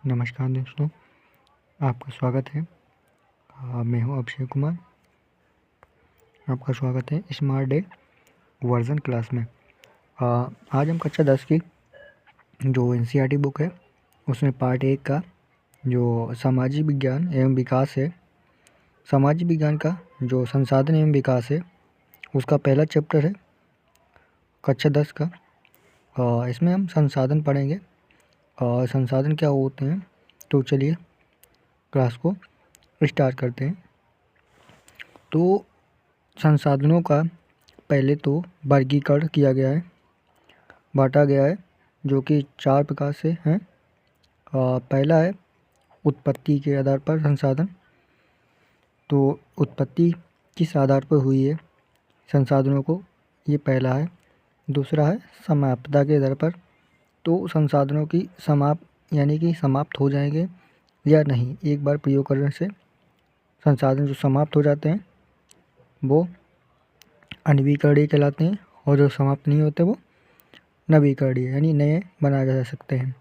नमस्कार दोस्तों, आपका स्वागत है। मैं हूं अक्षय कुमार। आपका स्वागत है स्मार्ट डे वर्जन क्लास में। आज हम कक्षा 10 की जो एनसीईआरटी बुक है उसमें पार्ट 1 का जो सामाजिक विज्ञान एवं विकास है, सामाजिक विज्ञान का जो संसाधन एवं विकास है उसका पहला चैप्टर है कक्षा 10 का। इसमें हम संसाधन पढ़ेंगे और संसाधन क्या होते हैं। तो चलिए क्लास को स्टार्ट करते हैं। तो संसाधनों का पहले तो वर्गीकरण किया गया है, बांटा गया है, जो कि 4 प्रकार से हैं। पहला है उत्पत्ति के आधार पर संसाधन। तो उत्पत्ति किस आधार पर हुई है संसाधनों को, ये पहला है। दूसरा है समाप्तता के आधार पर। तो संसाधनों की यानी कि समाप्त हो जाएंगे या नहीं, एक बार प्रयोग करने से संसाधन जो समाप्त हो जाते हैं वो अनवीकरणीय कहलाते हैं, और जो समाप्त नहीं होते वो नवीकरणीय यानी नए बनाए जा सकते हैं।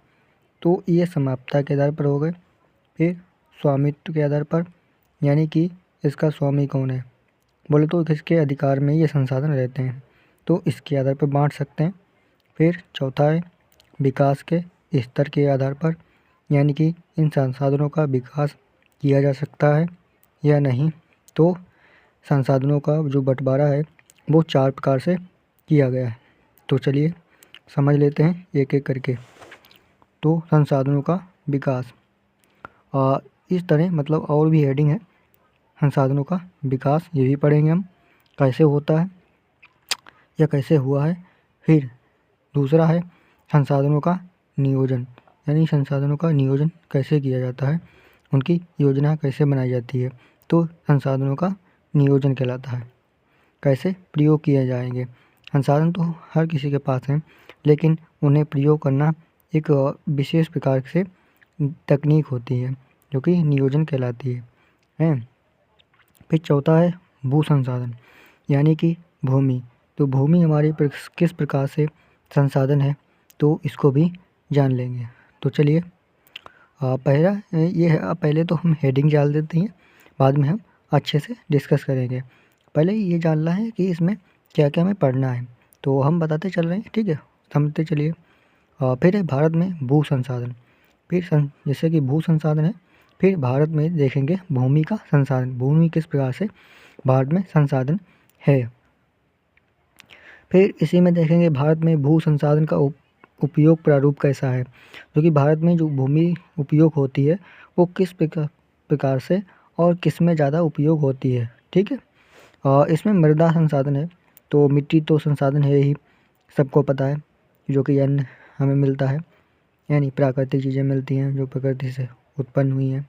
तो ये समाप्तता के आधार पर हो गए। फिर स्वामित्व के आधार पर, यानी कि इसका स्वामी कौन है, बोले तो किसके अधिकार में ये संसाधन रहते हैं, तो इसके आधार पर बांट सकते हैं। फिर चौथा है विकास के स्तर के आधार पर, यानी कि इन संसाधनों का विकास किया जा सकता है या नहीं। तो संसाधनों का जो बंटवारा है वो 4 प्रकार से किया गया है। तो चलिए समझ लेते हैं एक एक करके। तो संसाधनों का विकास इस तरह, मतलब और भी हेडिंग है संसाधनों का विकास, ये भी पढ़ेंगे हम कैसे होता है या कैसे हुआ है। फिर दूसरा है संसाधनों का नियोजन, यानी संसाधनों का नियोजन कैसे किया जाता है, उनकी योजना कैसे बनाई जाती है, तो संसाधनों का नियोजन कहलाता है। कैसे प्रयोग किए जाएंगे, संसाधन तो हर किसी के पास हैं, लेकिन उन्हें प्रयोग करना एक विशेष प्रकार से तकनीक होती है जो कि नियोजन कहलाती है। फिर चौथा है भू संसाधन, यानी कि भूमि। तो भूमि हमारी किस प्रकार से संसाधन है, तो इसको भी जान लेंगे। तो चलिए पहला ये है, पहले तो हम हेडिंग जान देते हैं, बाद में हम अच्छे से डिस्कस करेंगे। पहले ये जानना है कि इसमें क्या क्या हमें पढ़ना है, तो हम बताते चल रहे हैं, ठीक है, समझते चलिए। फिर है भारत में भू संसाधन। फिर जैसे कि भू संसाधन है, फिर भारत में देखेंगे भूमि का संसाधन, भूमि किस प्रकार से भारत में संसाधन है। फिर इसी में देखेंगे भारत में भू संसाधन का उपयोग प्रारूप कैसा है, क्योंकि भारत में जो भूमि उपयोग होती है वो किस प्रकार से और किस में ज़्यादा उपयोग होती है, ठीक है। इसमें मृदा संसाधन है, तो मिट्टी तो संसाधन है ही, सबको पता है, जो कि अन्न हमें मिलता है, यानी प्राकृतिक चीज़ें मिलती हैं जो प्रकृति से उत्पन्न हुई हैं।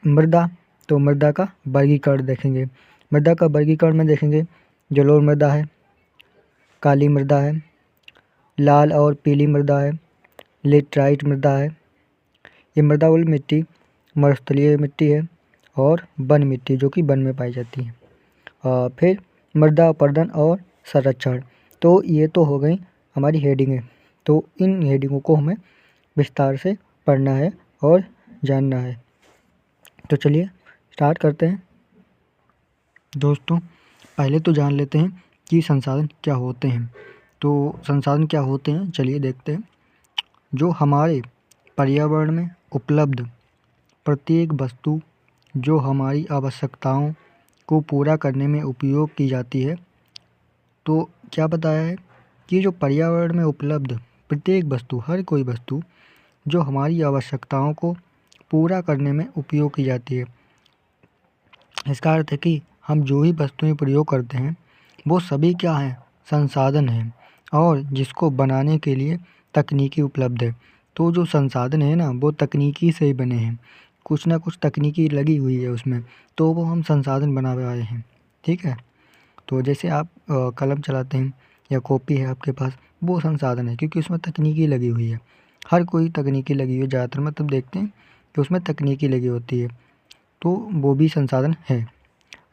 मृदा, तो मृदा का वर्गीकरण देखेंगे। मृदा का वर्गीकरण में देखेंगे जलोढ़ मृदा है, काली मृदा है, लाल और पीली मृदा है, लेटराइट मृदा है। ये मृदा वाली मिट्टी मरुस्थलीय मिट्टी है, और वन मिट्टी जो कि वन में पाई जाती है। फिर मृदा अपर्दन और संरक्षण, तो ये तो हो गई हमारी हेडिंग है। तो इन हेडिंगों को हमें विस्तार से पढ़ना है और जानना है। तो चलिए स्टार्ट करते हैं। दोस्तों पहले तो जान लेते हैं कि संसाधन क्या होते हैं। तो संसाधन क्या होते हैं चलिए देखते हैं। जो हमारे पर्यावरण में उपलब्ध प्रत्येक वस्तु जो हमारी आवश्यकताओं को पूरा करने में उपयोग की जाती है। तो क्या बताया है कि जो पर्यावरण में उपलब्ध प्रत्येक वस्तु, हर कोई वस्तु जो हमारी आवश्यकताओं को पूरा करने में उपयोग की जाती है। इसका अर्थ है कि हम जो भी वस्तुएं प्रयोग करते हैं वो सभी क्या हैं, संसाधन हैं, और जिसको बनाने के लिए तकनीकी उपलब्ध है। तो जो संसाधन है ना वो तकनीकी से ही बने हैं, कुछ ना कुछ तकनीकी लगी हुई है उसमें, तो वो हम संसाधन बना रहे हैं, ठीक है। तो जैसे आप कलम चलाते हैं या कॉपी है आपके पास, वो संसाधन है क्योंकि उसमें तकनीकी लगी हुई है। हर कोई तकनीकी लगी हुई है, ज़्यादातर मतलब देखते हैं कि उसमें तकनीकी लगी होती है, तो वो भी संसाधन है।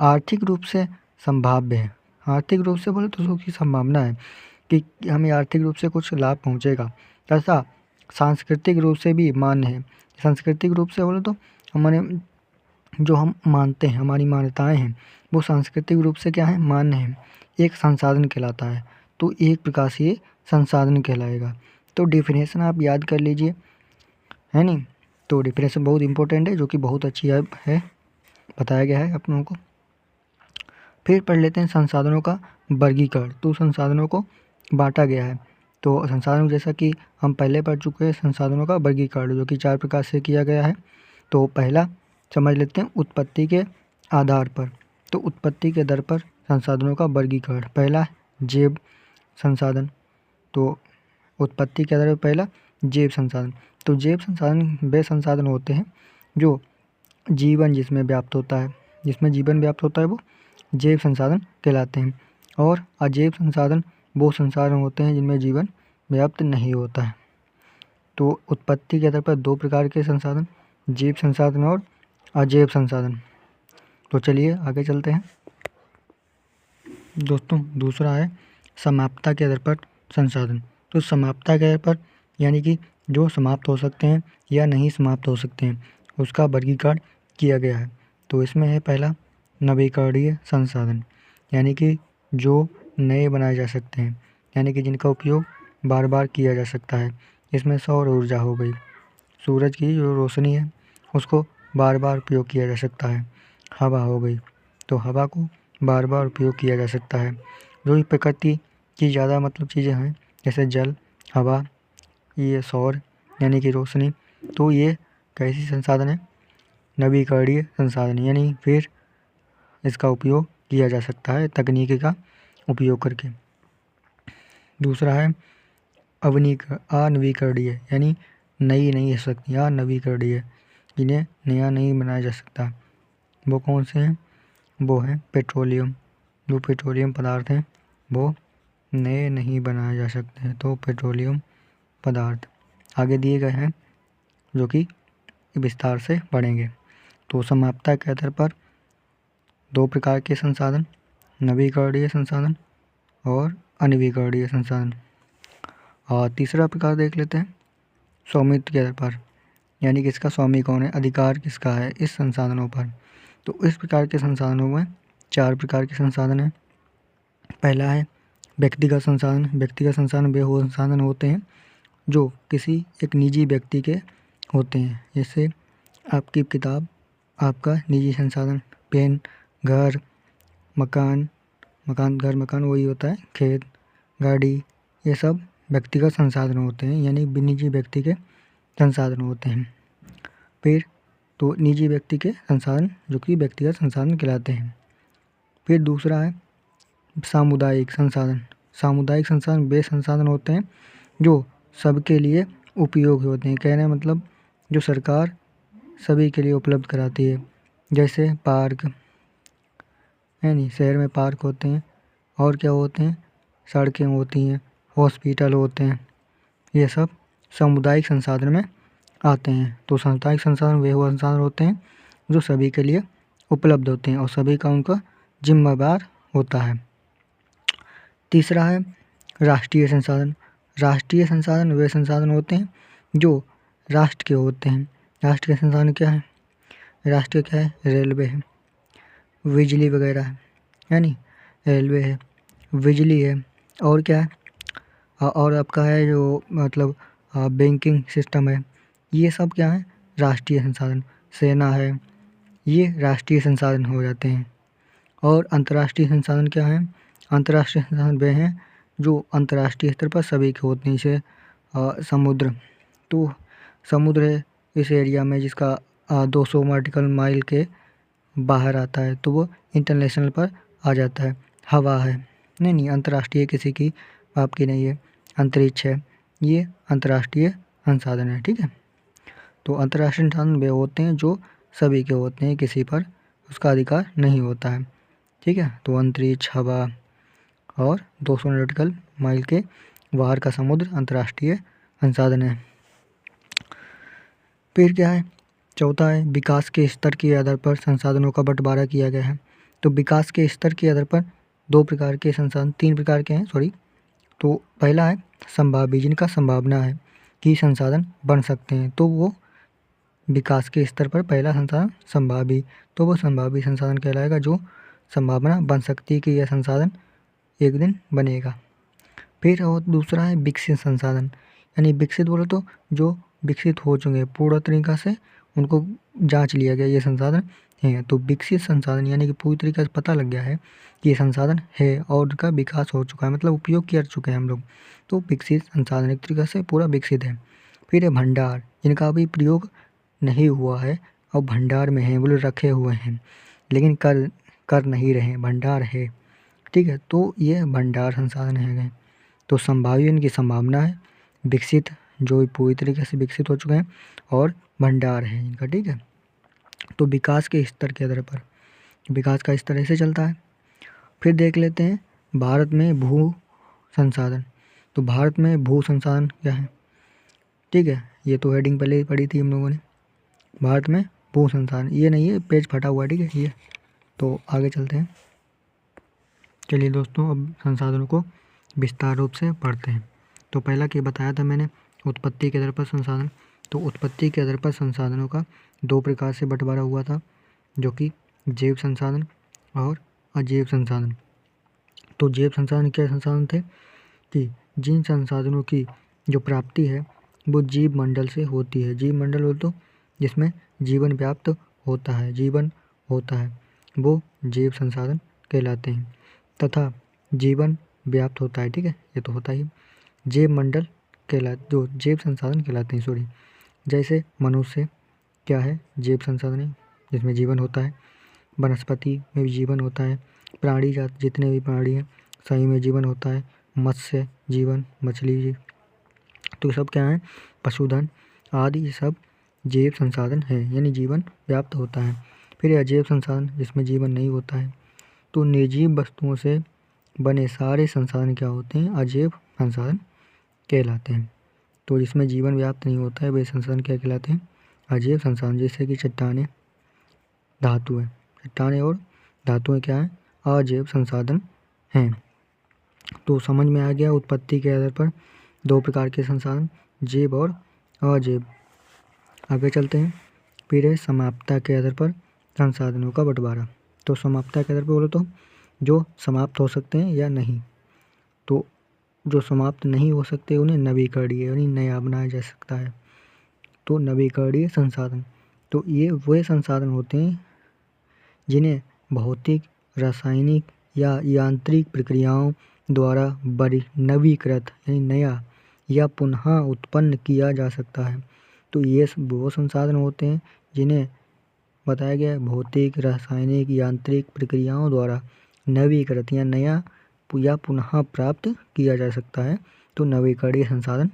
आर्थिक रूप से संभाव्य है, आर्थिक रूप से बोले तो उसकी संभावना है कि हमें आर्थिक रूप से कुछ लाभ पहुँचेगा, ऐसा सांस्कृतिक रूप से भी मान्य है। सांस्कृतिक रूप से बोले तो हमारे जो हम मानते हैं, हमारी मान्यताएं हैं, वो सांस्कृतिक रूप से क्या है, मान्य है, एक संसाधन कहलाता है। तो एक प्रकार से ये संसाधन कहलाएगा। तो डेफिनेशन आप याद कर लीजिए, है नहीं। तो डेफिनेशन बहुत इंपॉर्टेंट है, जो कि बहुत अच्छी है, बताया गया है आप लोगों को। फिर पढ़ लेते हैं संसाधनों का वर्गीकरण। तो संसाधनों को बांटा गया है। तो संसाधनों जैसा कि हम पहले पढ़ चुके हैं, संसाधनों का वर्गीकरण जो कि 4 प्रकार से किया गया है। तो पहला समझ लेते हैं उत्पत्ति के आधार पर। तो उत्पत्ति के दर पर संसाधनों का वर्गीकरण। पहला जैव संसाधन। तो उत्पत्ति के आधार पर पहला जैव संसाधन। तो जैव संसाधन वे संसाधन होते हैं जो जीवन जिसमें व्याप्त होता है, जिसमें जीवन व्याप्त होता है वो जैव संसाधन कहलाते हैं। और अजैव संसाधन वो संसाधन होते हैं जिनमें जीवन व्याप्त नहीं होता है। तो उत्पत्ति के आधार पर 2 प्रकार के संसाधन, जैव संसाधन और अजैव संसाधन। तो चलिए आगे चलते हैं दोस्तों। दूसरा है समाप्तता के आधार पर संसाधन। तो समाप्तता के आधार पर यानी कि जो समाप्त हो सकते हैं या नहीं समाप्त हो सकते हैं, उसका वर्गीकरण किया गया है। तो इसमें है पहला नवीकरणीय संसाधन, यानी कि जो नए बनाए जा सकते हैं, यानी कि जिनका उपयोग बार बार किया जा सकता है। इसमें सौर ऊर्जा हो गई, सूरज की जो रोशनी है उसको बार बार उपयोग किया जा सकता है। हवा हो गई, तो हवा को बार बार उपयोग किया जा सकता है। जो भी प्रकृति की ज़्यादा मतलब चीज़ें हैं, जैसे जल, हवा, ये सौर यानी कि रोशनी, तो ये कैसी संसाधन है, नवीकरणीय संसाधन, यानी फिर इसका उपयोग किया जा सकता है तकनीकी का उपयोग करके। दूसरा है अनवीकरणीय, यानी नई नहीं हो सकती, या नवीकरणीय, जिन्हें नया नहीं बनाया जा सकता। वो कौन से हैं, वो है पेट्रोलियम। जो पेट्रोलियम पदार्थ हैं वो नए नहीं बनाए जा सकते हैं। तो पेट्रोलियम पदार्थ आगे दिए गए हैं जो कि विस्तार से पढ़ेंगे। तो समाप्तता के आधार पर 2 प्रकार के संसाधन, नवीकरणीय संसाधन और अनवीकरणीय संसाधन। और तीसरा प्रकार देख लेते हैं स्वामित्व के आधार पर, यानी कि इसका स्वामी कौन है, अधिकार किसका है इस संसाधनों पर। तो इस प्रकार के संसाधनों में 4 प्रकार के संसाधन हैं। पहला है व्यक्तिगत संसाधन। व्यक्तिगत संसाधन वे संसाधन होते हैं जो किसी एक निजी व्यक्ति के होते हैं। जैसे आपकी किताब आपका निजी संसाधन, पेन, घर, मकान वही होता है, खेत, गाड़ी, ये सब व्यक्तिगत संसाधन होते हैं, यानी निजी व्यक्ति के संसाधन होते हैं। फिर तो निजी व्यक्ति के संसाधन जो कि व्यक्तिगत संसाधन कहलाते हैं। फिर दूसरा है सामुदायिक संसाधन। सामुदायिक संसाधन वे संसाधन होते हैं जो सबके लिए उपयोगी होते हैं। कहने मतलब जो सरकार सभी के लिए उपलब्ध कराती है, जैसे पार्क है नहीं, शहर में पार्क होते हैं, और क्या होते हैं, सड़कें होती हैं, हॉस्पिटल होते हैं, ये सब सामुदायिक संसाधन में आते हैं। तो सामुदायिक संसाधन वे संसाधन होते हैं जो सभी के लिए उपलब्ध होते हैं और सभी का उनका जिम्मेदार होता है। तीसरा है राष्ट्रीय संसाधन। राष्ट्रीय संसाधन वे संसाधन होते हैं जो राष्ट्र के होते हैं। राष्ट्रीय संसाधन क्या है, राष्ट्रीय क्या है, रेलवे है, बिजली वगैरह है, यानी रेलवे है, बिजली है, और क्या है, और आपका है जो मतलब बैंकिंग सिस्टम है, ये सब क्या है, राष्ट्रीय संसाधन। सेना है, ये राष्ट्रीय संसाधन हो जाते हैं। और अंतर्राष्ट्रीय संसाधन क्या है, अंतर्राष्ट्रीय संसाधन वे हैं जो अंतर्राष्ट्रीय स्तर पर सभी के होते हैं। जैसे समुद्र, तो समुद्र है इस एरिया में जिसका 200 नॉटिकल माइल के बाहर आता है, तो वो इंटरनेशनल पर आ जाता है। हवा है, नहीं अंतर्राष्ट्रीय किसी की आपकी नहीं है। अंतरिक्ष है, ये अंतर्राष्ट्रीय संसाधन है, ठीक है। तो अंतर्राष्ट्रीय संसाधन वे होते हैं जो सभी के होते हैं, किसी पर उसका अधिकार नहीं होता है, ठीक है। तो अंतरिक्ष, हवा और 200 नॉटिकल माइल के बाहर का समुद्र अंतर्राष्ट्रीय संसाधन है। फिर क्या है, चौथा है विकास के स्तर के आधार पर संसाधनों का बंटवारा किया गया है। तो विकास के स्तर के आधार पर 2 प्रकार के संसाधन, 3 प्रकार के हैं सॉरी। तो पहला है संभाव्य, जिनका संभावना है, की संसाधन बन सकते हैं, तो वो विकास के स्तर पर पहला संसाधन संभावी, तो वो संभावी संसाधन कहलाएगा जो संभावना बन सकती है कि यह संसाधन एक दिन बनेगा। फिर और दूसरा है विकसित संसाधन, यानी विकसित बोलो तो जो विकसित हो चुके हैं पूरा तरीका से उनको जांच लिया गया ये संसाधन है, तो विकसित संसाधन यानी कि पूरी तरीके से पता लग गया है कि ये संसाधन है और उनका विकास हो चुका है, मतलब उपयोग कर चुके हैं हम लोग, तो विकसित संसाधन एक तरीके से पूरा विकसित है। फिर है भंडार, इनका अभी प्रयोग नहीं हुआ है और भंडार में है, बोले रखे हुए हैं लेकिन कर नहीं रहे, भंडार है, ठीक है, तो ये भंडार संसाधन है। तो संभाव्य इनकी संभावना है, विकसित जो पूरी तरीके से विकसित हो चुके हैं और भंडार है इनका, ठीक है। तो विकास के स्तर के आधार पर विकास का स्तर ऐसे चलता है। फिर देख लेते हैं भारत में भू संसाधन, तो भारत में भू संसाधन क्या है, ठीक है, ये तो हेडिंग पहले ही पढ़ी थी हम लोगों ने। भारत में भू संसाधन ये नहीं है, पेज फटा हुआ है, ठीक है ये। तो आगे चलते हैं, चलिए दोस्तों अब संसाधनों को विस्तार रूप से पढ़ते हैं। तो पहला क्या बताया था मैंने, उत्पत्ति के आधार पर संसाधन। तो उत्पत्ति के आधार पर संसाधनों का दो प्रकार से बंटवारा हुआ था, जो कि जैव संसाधन और अजैव संसाधन। तो जैव संसाधन क्या संसाधन थे कि जिन संसाधनों की जो प्राप्ति है वो जीव मंडल से होती है। जीव मंडल बोल तो जिसमें जीवन व्याप्त होता है, जीवन होता है, वो जैव संसाधन कहलाते हैं। तथा जीवन व्याप्त होता है, ठीक है, ये तो होता ही। जैव मंडल जो जैव संसाधन कहलाते हैं, सॉरी, जैसे मनुष्य क्या है, जैव संसाधन है जिसमें जीवन होता है। वनस्पति में भी जीवन होता है, प्राणी जात जितने भी प्राणी हैं सभी में जीवन होता है, मत्स्य जीवन, मछली जी, तो सब क्या है, पशुधन आदि ये सब जैव संसाधन है, यानी जीवन व्याप्त होता है। फिर अजैव संसाधन जिसमें जीवन नहीं होता है। तो निर्जीव वस्तुओं से बने सारे संसाधन क्या होते हैं, अजैव संसाधन कहलाते हैं। तो जिसमें जीवन व्याप्त नहीं होता है वे संसाधन क्या कहलाते हैं, अजैव संसाधन। जैसे कि चट्टानें, धातुएं, चट्टानें और धातुएं क्या हैं, अजैव संसाधन हैं। तो समझ में आ गया उत्पत्ति के आधार पर दो प्रकार के संसाधन, जैव और अजैव। आगे चलते हैं। फिर है समाप्तता के आधार पर संसाधनों का बंटवारा। तो समाप्तता के आधार पर बोलो तो जो समाप्त हो सकते हैं या नहीं, तो जो समाप्त नहीं हो सकते उन्हें नवीकरणीय यानी नया बनाया जा सकता है। तो नवीकरणीय संसाधन, तो ये वह संसाधन होते हैं जिन्हें भौतिक, रासायनिक या यांत्रिक प्रक्रियाओं द्वारा नवीकृत यानी नया या पुनः उत्पन्न किया जा सकता है। तो ये वो संसाधन होते हैं जिन्हें बताया गया है भौतिक, रासायनिक, यांत्रिक प्रक्रियाओं द्वारा नवीकृत या नया या पुनः प्राप्त किया जा सकता है, तो नवीकरणीय संसाधन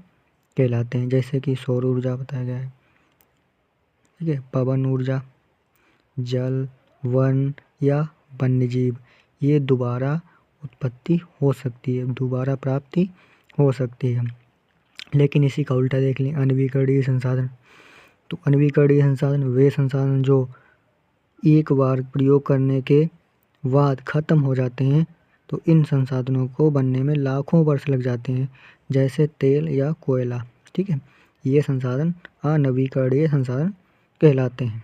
कहलाते हैं। जैसे कि सौर ऊर्जा बताया गया है, ठीक है, पवन ऊर्जा, जल, वन या वन्यजीव, ये दोबारा उत्पत्ति हो सकती है, दोबारा प्राप्ति हो सकती है। लेकिन इसी का उल्टा देख लें, अनवीकरणीय संसाधन। तो अनवीकरणीय संसाधन वे संसाधन जो एक बार प्रयोग करने के बाद खत्म हो जाते हैं, तो इन संसाधनों को बनने में लाखों वर्ष लग जाते हैं, जैसे तेल या कोयला, ठीक है, ये संसाधन अनवीकरणीय संसाधन कहलाते हैं।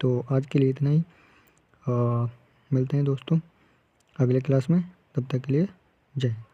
तो आज के लिए इतना ही, मिलते हैं दोस्तों अगले क्लास में, तब तक के लिए जय हिंद।